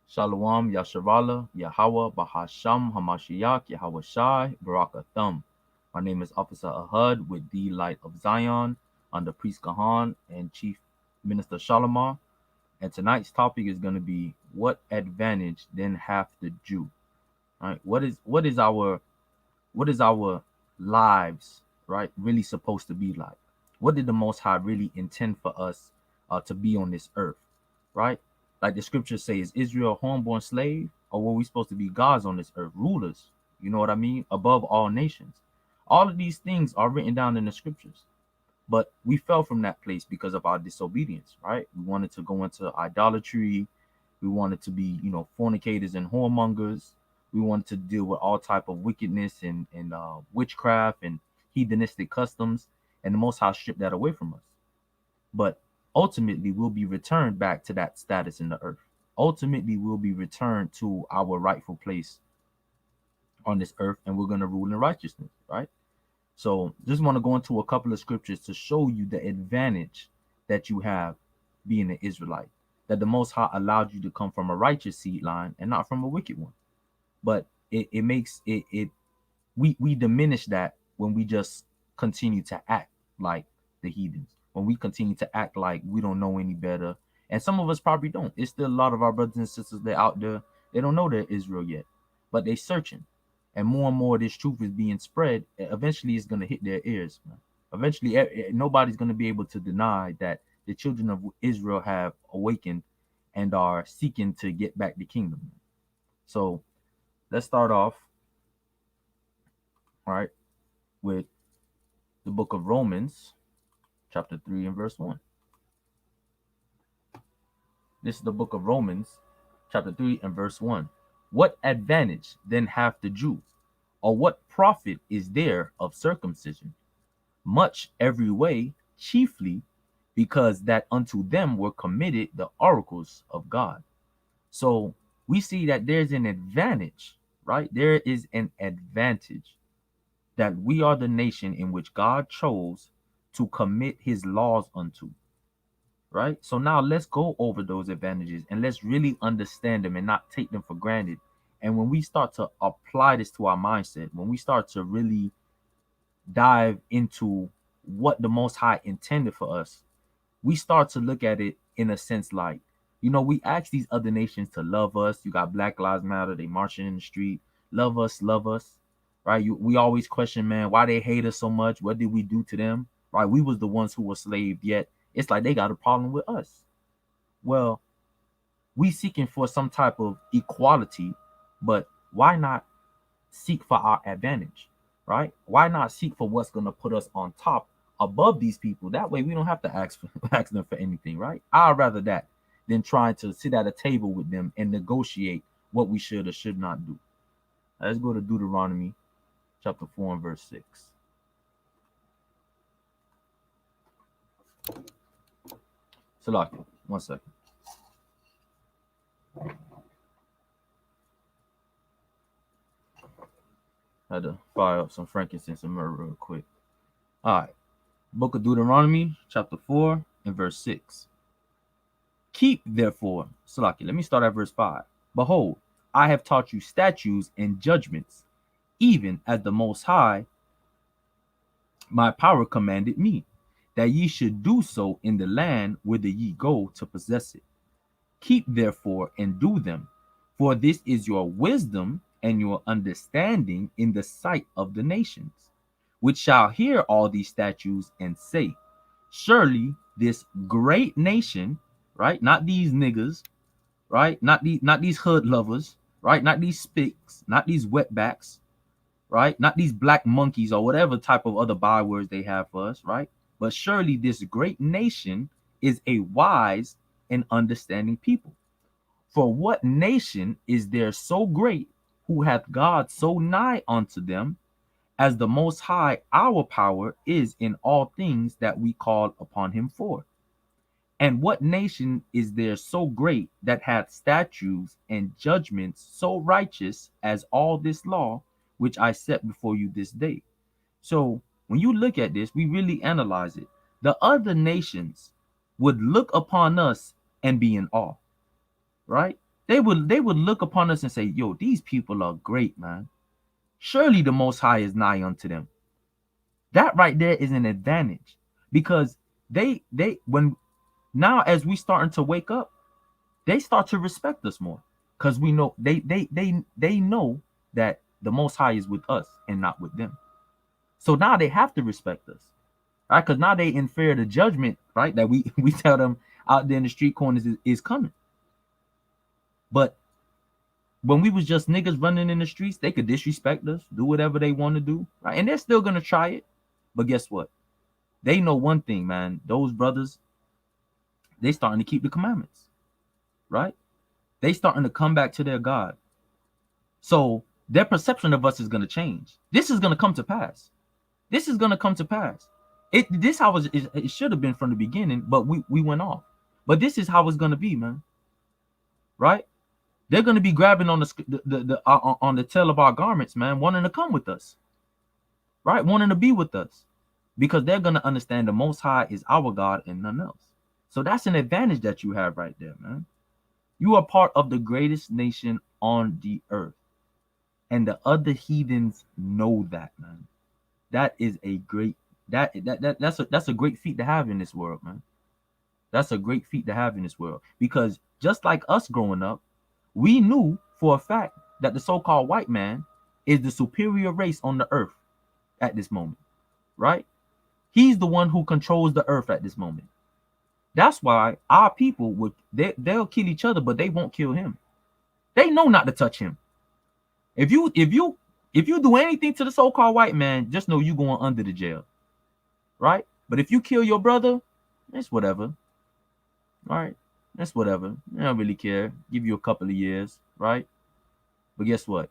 Shalom, Yasharala, Yahawah, Bahasham, Hamashiach, Yahawashai, Barakathum. My name is Officer Ahhad with the Light of Zion under Priest Kahan and Chief Minister Shalimar. And tonight's topic is going to be what advantage then hath the Jew? All right, what is our lives, right, really supposed to be like? What did the Most High really intend for us to be on this earth, right? Like the scriptures say, is Israel a homeborn slave, or were we supposed to be gods on this earth, rulers? You know what I mean? Above all nations. All of these things are written down in the scriptures, but we fell from that place because of our disobedience, right? We wanted to go into idolatry. We wanted to be, fornicators and whoremongers. We wanted to deal with all type of wickedness and witchcraft and heathenistic customs, and the Most High stripped that away from us. But ultimately, we'll be returned back to that status in the earth. Ultimately, we'll be returned to our rightful place on this earth, and we're going to rule in righteousness, right? So just want to go into a couple of scriptures to show you the advantage that you have being an Israelite, that the Most High allowed you to come from a righteous seed line and not from a wicked one. But it makes it we diminish that when we just continue to act like the heathens, when we continue to act like we don't know any better. And some of us probably don't. It's still a lot of our brothers and sisters that out there, they don't know they're Israel yet, but they searching. And more this truth is being spread. Eventually it's going to hit their ears, man. Eventually nobody's going to be able to deny that the children of Israel have awakened and are seeking to get back the kingdom. So let's start off, all right, with the book of Romans, chapter 3 and verse 1. This is the book of Romans, chapter 3 and verse 1. What advantage then hath the Jew, or what profit is there of circumcision? Much every way, chiefly because that unto them were committed the oracles of God. So we see that there's an advantage, right? There is an advantage that we are the nation in which God chose to commit his laws unto, right? So now let's go over those advantages and let's really understand them and not take them for granted. And when we start to apply this to our mindset, when we start to really dive into what the Most High intended for us, we start to look at it in a sense like, we ask these other nations to love us. You got Black Lives Matter, they marching in the street, love us, right? We always question, man, why they hate us so much? What did we do to them? Right? We was the ones who were slaved, yet it's like they got a problem with us. Well, we seeking for some type of equality, but why not seek for our advantage, right? Why not seek for what's going to put us on top above these people? That way we don't have to ask them for anything, right? I'd rather that than trying to sit at a table with them and negotiate what we should or should not do. Let's go to Deuteronomy chapter 4 and verse 6. Salaki, 1 second. I had to fire up some frankincense and myrrh real quick. All right. Book of Deuteronomy, chapter 4 and verse 6. Keep therefore, Salaki, let me start at verse 5. Behold, I have taught you statutes and judgments, even as the Most High, my power commanded me, that ye should do so in the land whither ye go to possess it. Keep therefore and do them, for this is your wisdom and your understanding in the sight of the nations, which shall hear all these statutes and say, surely this great nation, right? Not these niggas, right? Not these hood lovers, right? Not these spicks, not these wetbacks, right? Not these black monkeys or whatever type of other bywords they have for us, right? But surely this great nation is a wise and understanding people. For what nation is there so great, who hath God so nigh unto them, as the Most High our power is in all things that we call upon him for? And what nation is there so great that hath statutes and judgments so righteous as all this law which I set before you this day? So when you look at this, we really analyze it. The other nations would look upon us and be in awe, right? They would look upon us and say, yo, these people are great, man. Surely the Most High is nigh unto them. That right there is an advantage, because when now, as we starting to wake up, they start to respect us more, because we know they know that the Most High is with us and not with them. So now they have to respect us, right? Because now they infer the judgment, right, that we we tell them out there in the street corners is coming. But when we was just niggas running in the streets, they could disrespect us, do whatever they want to do, right? And they're still gonna try it. But guess what? They know one thing, man. Those brothers, they starting to keep the commandments, right? They starting to come back to their God. So their perception of us is gonna change. This is gonna come to pass. This is gonna come to pass. This how it should have been from the beginning, but we went off. But this is how it's gonna be, man. Right? They're gonna be grabbing on on the tail of our garments, man, wanting to come with us, right? Wanting to be with us, because they're gonna understand the Most High is our God and none else. So that's an advantage that you have right there, man. You are part of the greatest nation on the earth, and the other heathens know that, man. That is a great that's a great feat to have in this world, man. That's a great feat to have in this world, because just like us growing up, we knew for a fact that the so-called white man is the superior race on the earth at this moment, right? He's the one who controls the earth at this moment. That's why our people they'll kill each other, but they won't kill him. They know not to touch him. If you do anything to the so-called white man, just know you going under the jail, right? But if you kill your brother, it's whatever. All right, that's whatever. I don't really care. Give you a couple of years, right? But guess what?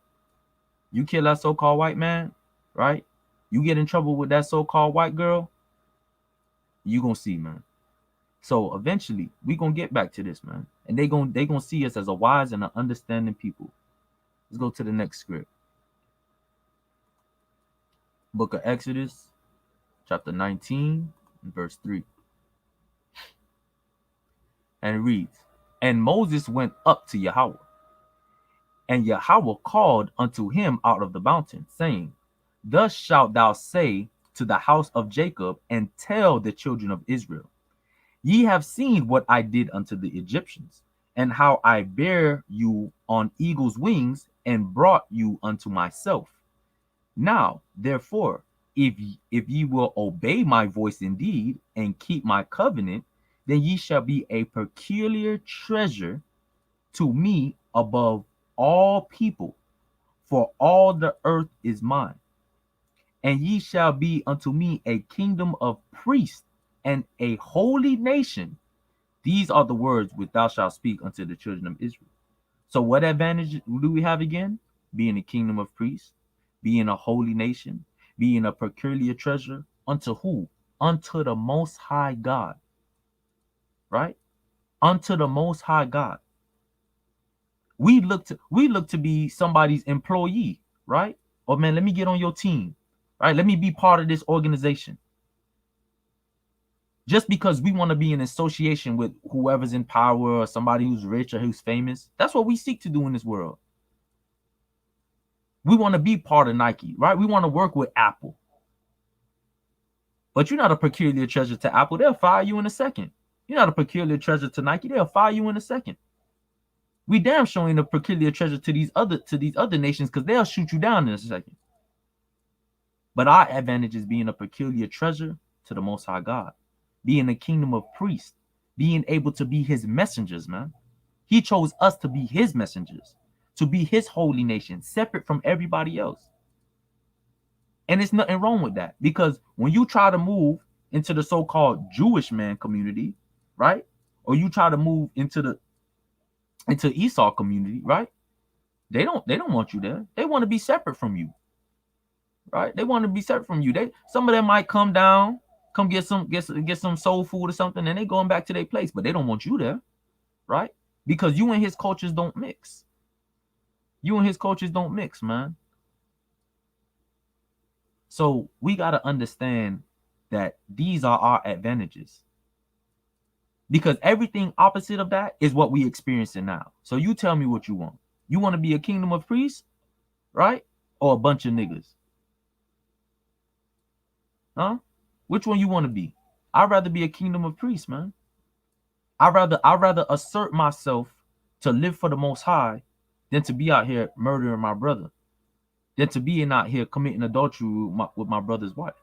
You kill that so-called white man, right? You get in trouble with that so-called white girl, you gonna see, man. So eventually, we gonna get back to this, man. And they gonna see us as a wise and an understanding people. Let's go to the next script. Book of Exodus, chapter 19, verse 3. And it reads, and Moses went up to Yahawah, and Yahawah called unto him out of the mountain, saying, thus shalt thou say to the house of Jacob, and tell the children of Israel, ye have seen what I did unto the Egyptians, and how I bare you on eagle's wings, and brought you unto myself. Now, therefore, if ye will obey my voice indeed, and keep my covenant, then ye shall be a peculiar treasure to me above all people, for all the earth is mine. And ye shall be unto me a kingdom of priests and a holy nation. These are the words which thou shalt speak unto the children of Israel. So what advantage do we have again? Being a kingdom of priests, being a holy nation, being a peculiar treasure unto who? Unto the Most High God. Right? Unto the Most High God. We look to be somebody's employee, right? Or man, let me get on your team, right? Let me be part of this organization. Just because we want to be in association with whoever's in power or somebody who's rich or who's famous. That's what we seek to do in this world. We want to be part of Nike, right? We want to work with Apple. But you're not a peculiar treasure to Apple. They'll fire you in a second. You're not a peculiar treasure to Nike. They'll fire you in a second. We damn sure ain't a peculiar treasure to these other nations, because they'll shoot you down in a second. But our advantage is being a peculiar treasure to the Most High God, being a kingdom of priests, being able to be his messengers, man. He chose us to be his messengers, to be his holy nation, separate from everybody else. And there's nothing wrong with that, because when you try to move into the so-called Jewish man community, right? Or you try to move into Esau community, right? They don't want you there. They want to be separate from you. Right? They want to be separate from you. Some of them might come down, come get some soul food or something, and they going back to their place, but they don't want you there, right? Because you and his cultures don't mix. You and his cultures don't mix, man. So we got to understand that these are our advantages. Because everything opposite of that is what we experiencing now. So you tell me what you want. You want to be a kingdom of priests, right? Or a bunch of niggas? Huh? Which one you want to be? I'd rather be a kingdom of priests, man. I'd rather assert myself to live for the Most High than to be out here murdering my brother, than to be out here committing adultery with my brother's wife,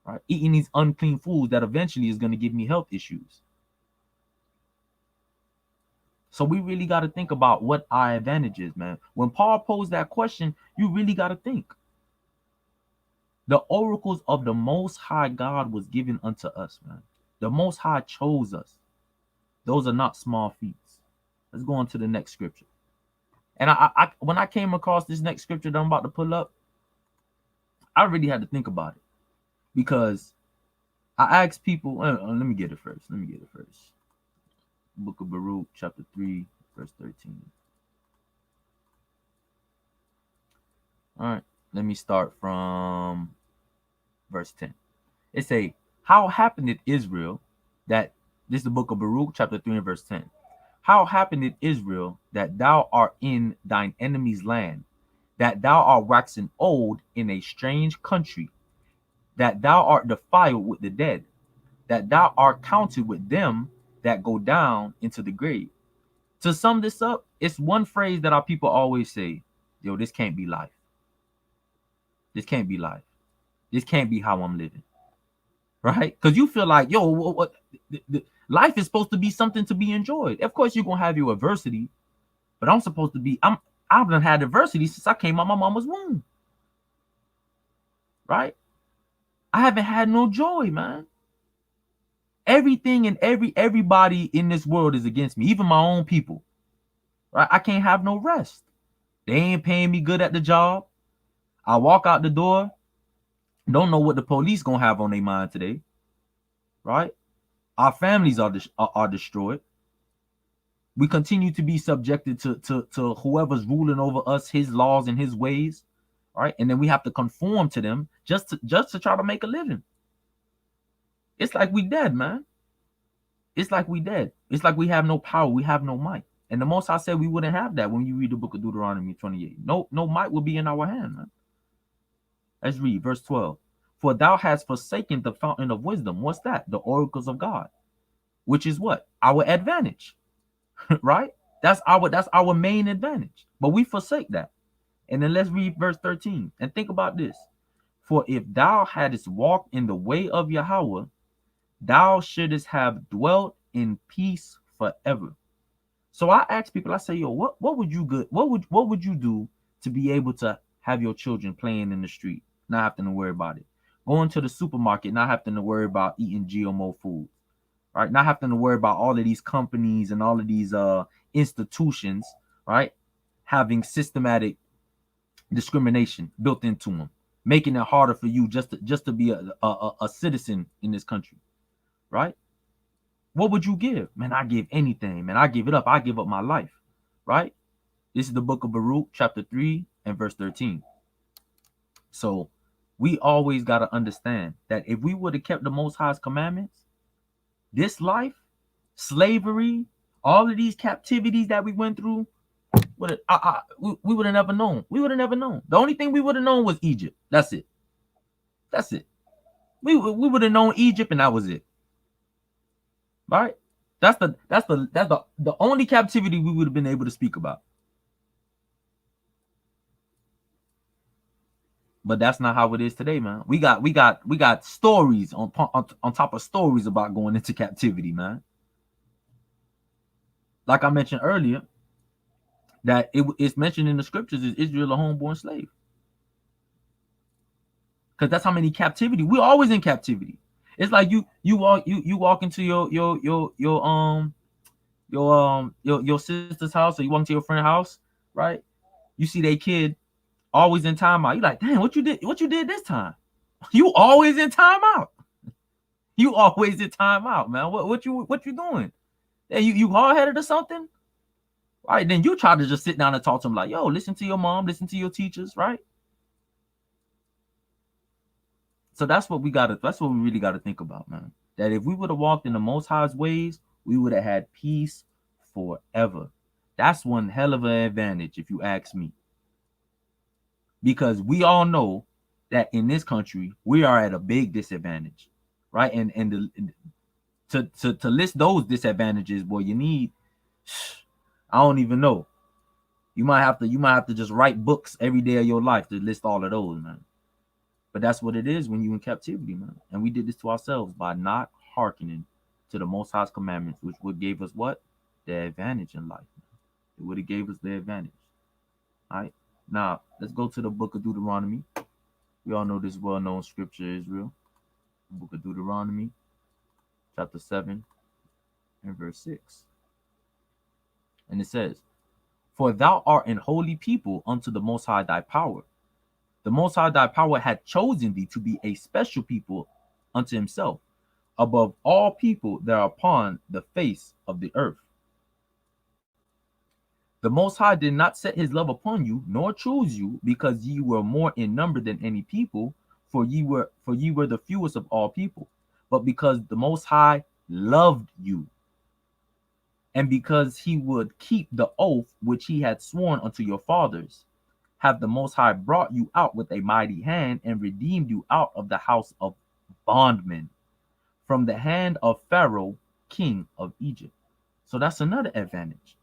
right? Eating these unclean foods that eventually is going to give me health issues. So we really got to think about what our advantage is, man. When Paul posed that question, you really got to think. The oracles of the Most High God was given unto us, man. The Most High chose us. Those are not small feats. Let's go on to the next scripture. And I when I came across this next scripture that I'm about to pull up, I really had to think about it, because I asked people. Let me get it first. Book of Baruch, chapter 3, verse 13. All right, let me start from verse 10. It say, how happened it, Israel, that this is the book of Baruch, chapter 3 and verse 10. How happened it, Israel, that thou art in thine enemy's land, that thou art waxen old in a strange country, that thou art defiled with the dead, that thou art counted with them that go down into the grave? To sum this up, it's one phrase that our people always say: yo, this can't be life. This can't be life. This can't be how I'm living. Right? Because you feel like, yo, what life is supposed to be something to be enjoyed. Of course, you're gonna have your adversity, but I've done had adversity since I came out my mama's womb. Right? I haven't had no joy, man. Everything and everybody in this world is against me, even my own people. Right? I can't have no rest. They ain't paying me good at the job. I walk out the door, don't know what the police gonna have on their mind today. Right? Our families are destroyed. We continue to be subjected to whoever's ruling over us, his laws and his ways. Right? And then we have to conform to them just to try to make a living. It's like we dead, man. It's like we dead. It's like we have no power. We have no might. And the Most High said we wouldn't have that when you read the book of Deuteronomy 28. No might will be in our hand, man. Let's read verse 12. For thou hast forsaken the fountain of wisdom. What's that? The oracles of God. Which is what? Our advantage. Right? That's our main advantage. But we forsake that. And then let's read verse 13. And think about this. For if thou hadst walked in the way of YAHAWAH, thou shouldest have dwelt in peace forever. So I ask people, I say, yo, what would you do to be able to have your children playing in the street, not having to worry about it? Going to the supermarket, not having to worry about eating GMO food, right? Not having to worry about all of these companies and all of these institutions, right? Having systematic discrimination built into them, making it harder for you just to be a citizen in this country, right? What would you give? Man, I give anything, man. I give it up. I give up my life, right? This is the book of Baruch, chapter 3 and verse 13. So we always got to understand that if we would have kept the Most High's commandments, this life, slavery, all of these captivities that we went through, we would have never known. We would have never known. The only thing we would have known was Egypt. That's it. That's it. We would have known Egypt, and that was it. Right? That's the only captivity we would have been able to speak about. But that's not how it is today, man. We got stories on top of stories about going into captivity, man. Like I mentioned earlier, that it's mentioned in the scriptures is Israel a homeborn slave. Because that's how many captivity. We're always in captivity. It's like you walk into your sister's house, or you walk into your friend's house, right? You see their kid always in timeout. You're like, damn, what you did this time? You always in timeout. You always in timeout, man. What you doing? Hey, you hard-headed or something? Right? Then you try to just sit down and talk to them like, yo, listen to your mom, listen to your teachers, right? So that's what we really gotta think about, man. That if we would have walked in the Most High's ways, we would have had peace forever. That's one hell of an advantage, if you ask me. Because we all know that in this country, we are at a big disadvantage, right? To list those disadvantages, boy, you need, I don't even know. You might have to just write books every day of your life to list all of those, man. But that's what it is when you're in captivity, man. And we did this to ourselves by not hearkening to the Most High's commandments, which would give us what? The advantage in life. It would have gave us the advantage. All right. Now, let's go to the book of Deuteronomy. We all know this well-known scripture, Israel. The book of Deuteronomy, chapter 7 and verse 6. And it says, "For thou art an holy people unto the Most High thy power. The Most High thy power had chosen thee to be a special people unto himself, above all people that are upon the face of the earth. The Most High did not set his love upon you, nor choose you, because ye were more in number than any people, for ye were the fewest of all people, but because the Most High loved you, and because he would keep the oath which he had sworn unto your fathers, have the Most High brought you out with a mighty hand and redeemed you out of the house of bondmen, from the hand of Pharaoh, king of Egypt." So that's another advantage,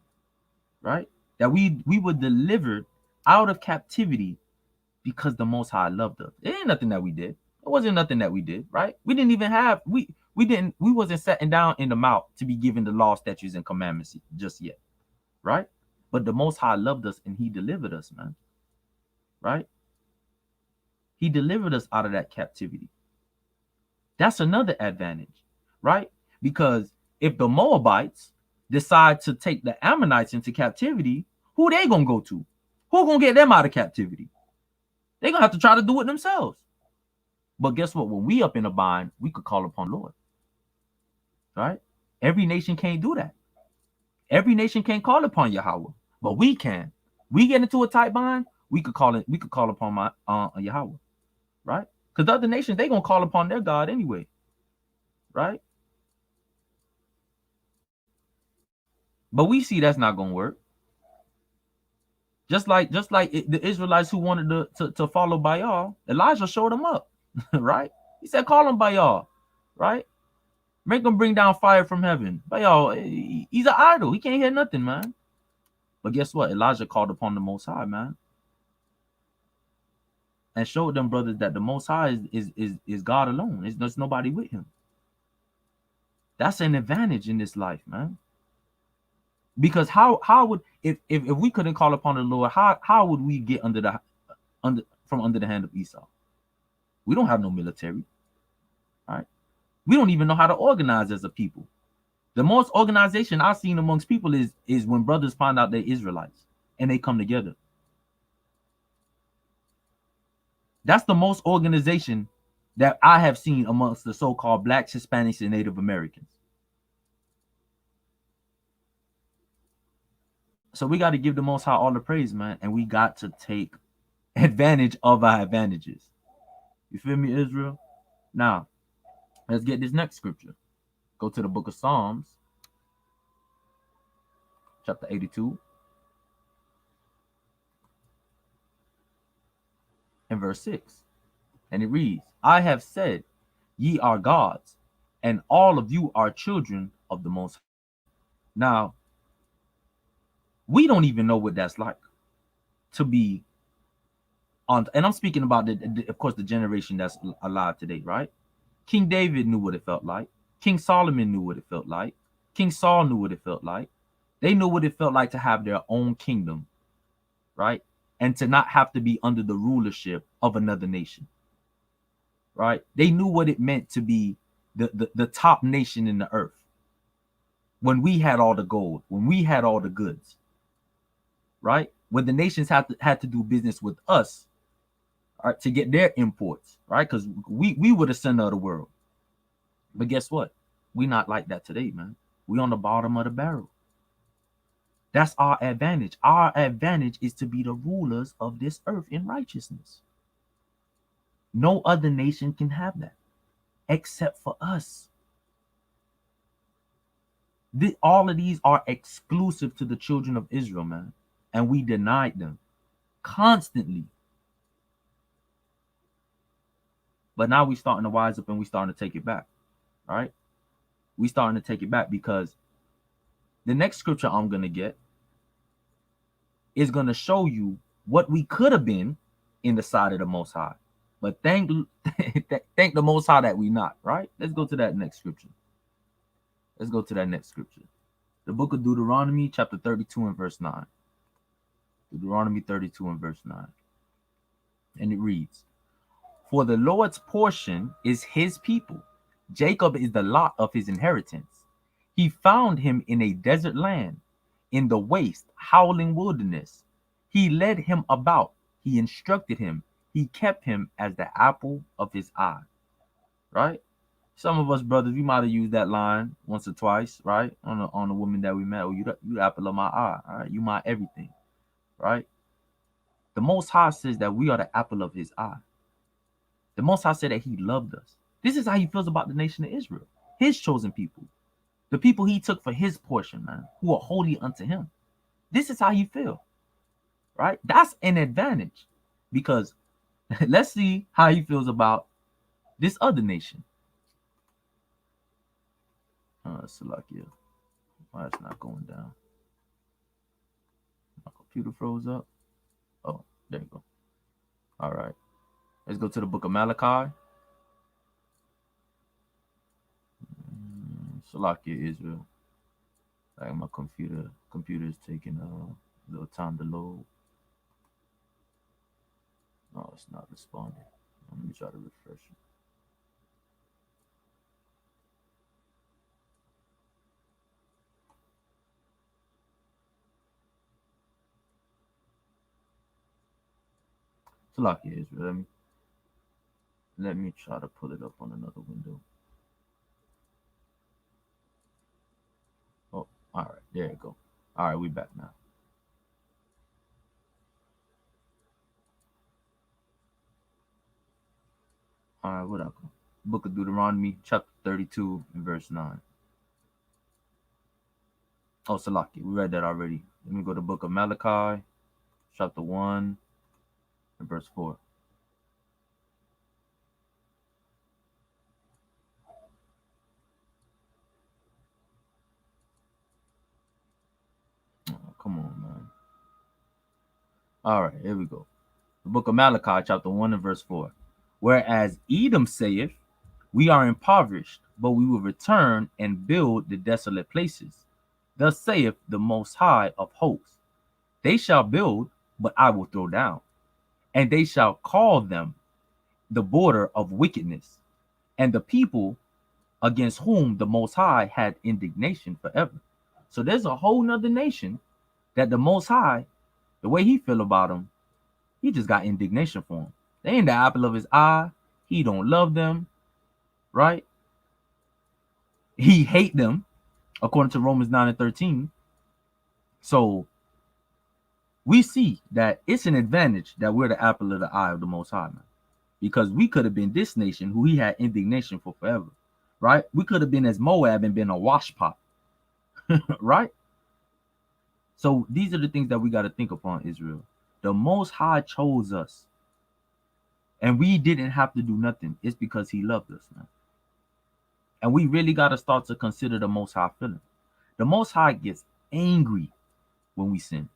right? That we were delivered out of captivity because the Most High loved us. It ain't nothing that we did. It wasn't nothing that we did, right? We didn't even have, we wasn't sitting down in the mouth to be given the law, statutes, and commandments just yet, right? But the Most High loved us and he delivered us, man, right? He delivered us out of that captivity. That's another advantage, right? Because if the Moabites decide to take the Ammonites into captivity, who they gonna go to? Who gonna get them out of captivity? They're gonna have to try to do it themselves. But guess what? When we up in a bind, we could call upon Lord, right? Every nation can't do that. Every nation can't call upon Yahweh, but we can. We get into a tight bind, we could call upon Yahweh, right? Because the other nations, they gonna call upon their God anyway, right? But we see that's not gonna work. Just like the Israelites who wanted to follow Baal, Elijah showed them up, right? He said, "Call him Baal, right? Make him bring down fire from heaven." Baal, he's an idol. He can't hear nothing, man. But guess what? Elijah called upon the Most High, man, and showed them brothers that the Most High is God alone. There's nobody with him. That's an advantage in this life, man. Because how would, if we couldn't call upon the Lord, how would we get from under the hand of Esau? We don't have no military, right? We don't even know how to organize as a people. The most organization I've seen amongst people is when brothers find out they're Israelites and they come together. That's the most organization that I have seen amongst the so-called Blacks, Hispanics, and Native Americans. So we got to give the Most High all the praise, man, and we got to take advantage of our advantages. You feel me, Israel? Now, let's get this next scripture. Go to the book of Psalms, chapter 82, and verse 6. And it reads, "I have said, ye are gods, and all of you are children of the Most High." Now, we don't even know what that's like to be on, and I'm speaking about of course, the generation that's alive today, right? King David knew what it felt like. King Solomon knew what it felt like. King Saul knew what it felt like. They knew what it felt like to have their own kingdom, right? And to not have to be under the rulership of another nation, right? They knew what it meant to be the top nation in the earth. When we had all the gold, when we had all the goods, right? When the nations had to do business with us, right, to get their imports, right? Because we were the center of the world. But guess what? We not like that today, man. We on the bottom of the barrel. That's our advantage. Our advantage is to be the rulers of this earth in righteousness. No other nation can have that except for us. All of these are exclusive to the children of Israel, man. And we denied them constantly. But now we starting to wise up and we starting to take it back. All right. We starting to take it back because the next scripture I'm going to get is going to show you what we could have been in the side of the Most High. But thank the Most High that we not, right? Let's go to that next scripture. Let's go to that next scripture. The book of Deuteronomy, chapter 32 and verse 9. Deuteronomy 32 and verse 9. And it reads, "For the Lord's portion is his people. Jacob is the lot of his inheritance. He found him in a desert land, in the waste, howling wilderness. He led him about. He instructed him. He kept him as the apple of his eye." Right? Some of us brothers, we might have used that line once or twice, right? On the woman that we met. Oh, you the apple of my eye. All right, you my everything, right? The Most High says that we are the apple of his eye. The Most High said that he loved us. This is how he feels about the nation of Israel, his chosen people, the people he took for his portion, man, who are holy unto him. This is how he feels, right? That's an advantage because let's see how he feels about this other nation. Salakia. Why it's not going down? My computer froze up. Oh, there you go. All right. Let's go to the book of Malachi. Salakia, Israel. Like my computer is taking a little time to load. No, it's not responding. Let me try to refresh it. Salakia, Israel. Let me try to pull it up on another window. Oh, all right. There you go. All right, we back now. All right, what up? Book of Deuteronomy, chapter 32, and verse 9. Oh, Salakia, we read that already. Let me go to the book of Malachi, chapter 1, and verse 4. Oh, come on, man. All right, here we go. The book of Malachi, chapter 1, and verse 4. "Whereas Edom saith, we are impoverished, but we will return and build the desolate places. Thus saith the Most High of hosts, they shall build, but I will throw down, and they shall call them the border of wickedness, and the people against whom the Most High had indignation forever." So there's a whole nother nation that the Most High, the way he feel about them, he just got indignation for them. They ain't the apple of his eye. He don't love them, right? He hate them, according to Romans 9 and 13. So we see that it's an advantage that we're the apple of the eye of the Most High, man. Because we could have been this nation who he had indignation for forever, right? We could have been as Moab and been a wash pot, right? So these are the things that we got to think upon, Israel. The Most High chose us, and we didn't have to do nothing. It's because he loved us, man. And we really got to start to consider the Most High feeling. The Most High gets angry when we sin.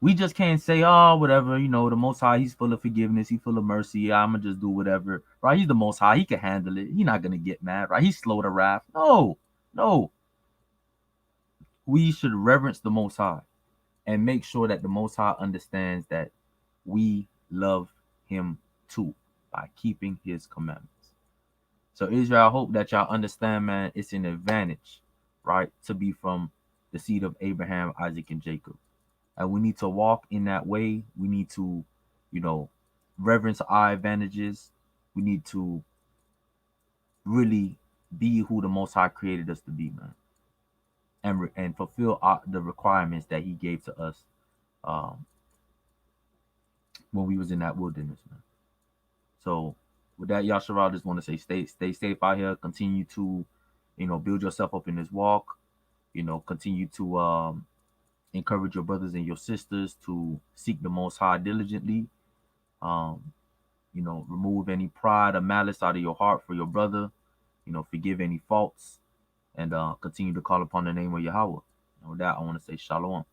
We just can't say, oh, whatever, the Most High, he's full of forgiveness, he's full of mercy, I'm going to just do whatever, right? He's the Most High, he can handle it. He's not going to get mad, right? He's slow to wrath. No. We should reverence the Most High and make sure that the Most High understands that we love him too by keeping his commandments. So Israel, I hope that y'all understand, man, it's an advantage, right, to be from the seed of Abraham, Isaac, and Jacob. And we need to walk in that way. We need to, reverence our advantages. We need to really be who the Most High created us to be, man. And fulfill the requirements that he gave to us when we was in that wilderness, man. So with that, Yasharal, just want to say stay safe out here. Continue to, You know, build yourself up in this walk. You know, continue to encourage your brothers and your sisters to seek the Most High diligently. Um, you know, remove any pride or malice out of your heart for your brother. You know, forgive any faults, and continue to call upon the name of Yahweh. And with that, I want to say shalom.